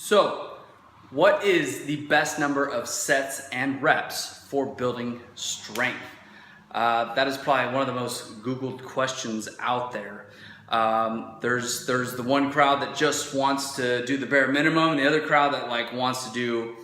So, what is the best number of sets and reps for building strength? That is probably one of the most Googled questions out there. There's the one crowd that just wants to do the bare minimum, and the other crowd that wants to do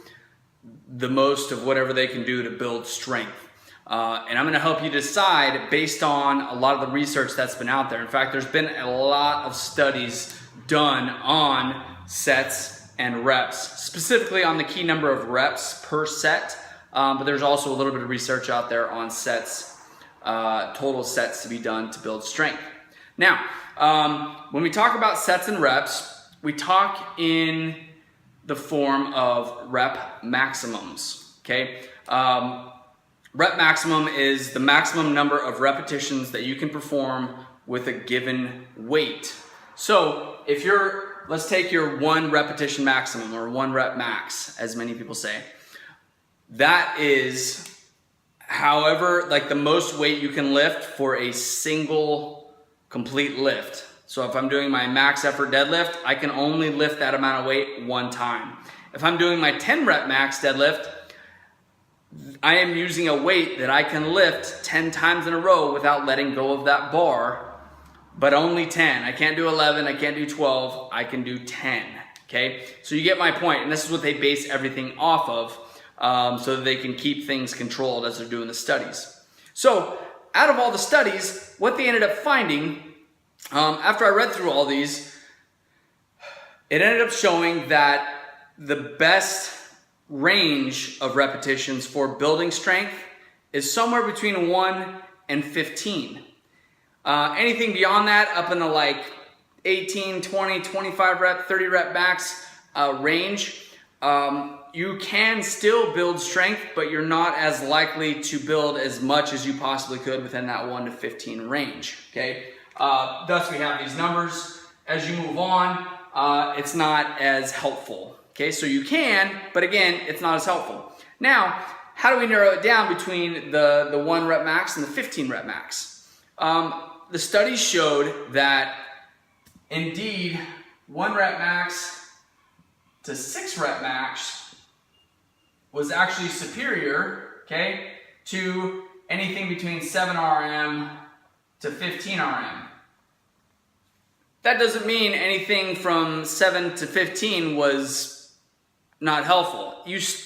the most of whatever they can do to build strength. And I'm going to help you decide based on a lot of the research that's been out there. In fact, there's been a lot of studies done on sets and reps, specifically on the key number of reps per set. But there's also a little bit of research out there on sets, total sets to be done to build strength. Now, when we talk about sets and reps, we talk in the form of rep maximums, okay? Rep maximum is the maximum number of repetitions that you can perform with a given weight. So if let's take your 1 repetition maximum, or 1 rep max, as many people say. That is however, the most weight you can lift for a single complete lift. So if I'm doing my max effort deadlift, I can only lift that amount of weight 1 time. If I'm doing my 10 rep max deadlift, I am using a weight that I can lift 10 times in a row without letting go of that bar, but only 10. I can't do 11, I can't do 12, I can do 10, okay? So you get my point, and this is what they base everything off of, so that they can keep things controlled as they're doing the studies. So out of all the studies, what they ended up finding, after I read through all these, it ended up showing that the best range of repetitions for building strength is somewhere between 1 and 15. Anything beyond that, up in the 18, 20, 25 rep, 30 rep max range, you can still build strength, but you're not as likely to build as much as you possibly could within that 1 to 15 range, okay? Thus we have these numbers. As you move on, it's not as helpful. Okay, so you can, but again, it's not as helpful. Now, how do we narrow it down between the 1 rep max and the 15 rep max? The studies showed that indeed 1 rep max to 6 rep max was actually superior, okay, to anything between 7 RM to 15 RM. That doesn't mean anything from 7 to 15 was not helpful.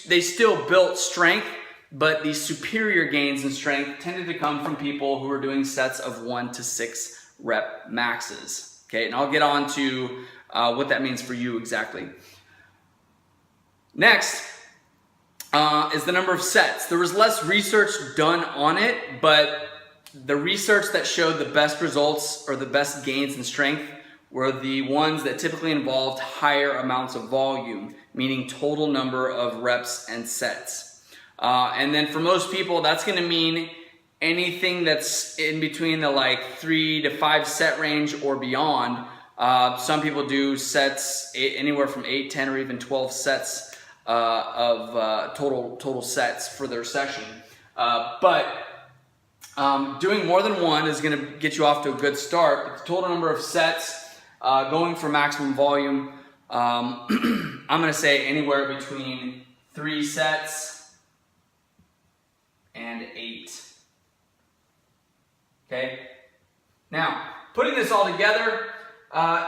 They still built strength, but the superior gains in strength tended to come from people who were doing sets of 1 to 6 rep maxes. Okay, and I'll get on to what that means for you exactly. Next is the number of sets. There was less research done on it, but the research that showed the best results or the best gains in strength were the ones that typically involved higher amounts of volume, meaning total number of reps and sets. And then for most people, that's going to mean anything that's in between the 3 to 5 set range or beyond. Some people do sets anywhere from 8, 10, or even 12 sets of total sets for their session. But doing more than 1 is going to get you off to a good start. But the total number of sets, going for maximum volume, I'm going to say anywhere between 3 sets and 8. Okay? Now, putting this all together,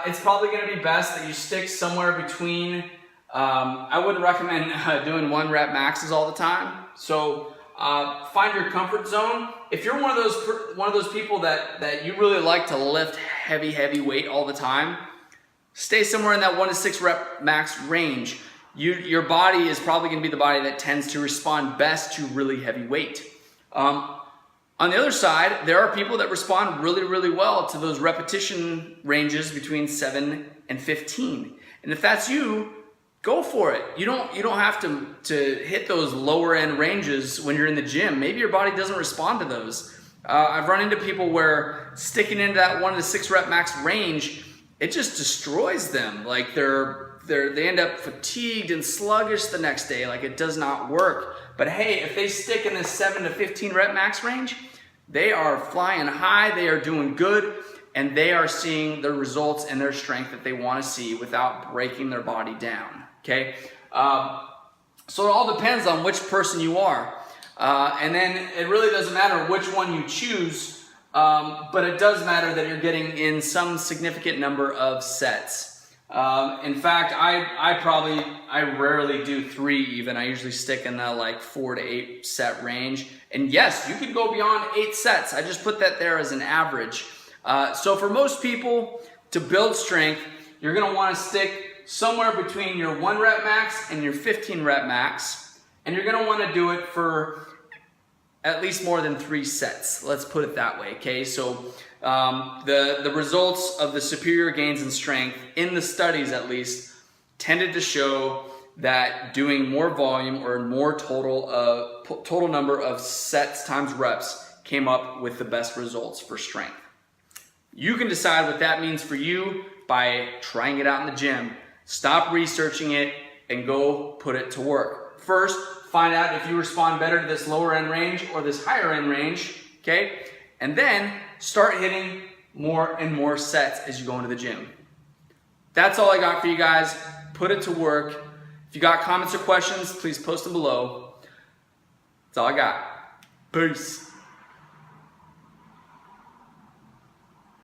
it's probably going to be best that you stick somewhere between, I wouldn't recommend doing 1 rep maxes all the time. So find your comfort zone. If you're one of those people that you really like to lift heavy weight all the time, stay somewhere in that 1 to 6 rep max range. Your body is probably going to be the body that tends to respond best to really heavy weight. On the other side, there are people that respond really well to those repetition ranges between 7 and 15. And if that's you, go for it. You don't have to hit those lower end ranges when you're in the gym. Maybe your body doesn't respond to those. I've run into people where sticking into that 1 to 6 rep max range, it just destroys them. They end up fatigued and sluggish the next day. It does not work. But hey, if they stick in this 7 to 15 rep max range, they are flying high, they are doing good, and they are seeing the results and their strength that they want to see without breaking their body down. Okay, so it all depends on which person you are, and then it really doesn't matter which one you choose, but it does matter that you're getting in some significant number of sets. In fact, I rarely do 3 even. I usually stick in the like 4 to 8 set range. And yes, you could go beyond 8 sets. I just put that there as an average. So for most people to build strength, you're going to want to stick somewhere between your 1 rep max and your 15 rep max. And you're going to want to do it for at least more than 3 sets. Let's put it that way. Okay, so the results of the superior gains in strength in the studies at least tended to show that doing more volume or more total number of sets times reps came up with the best results for strength. You can decide what that means for you by trying it out in the gym. Stop researching it and go put it to work. First, find out if you respond better to this lower end range or this higher end range, okay? And then start hitting more and more sets as you go into the gym. That's all I got for you guys. Put it to work. If you got comments or questions, please post them below. That's all I got. Peace.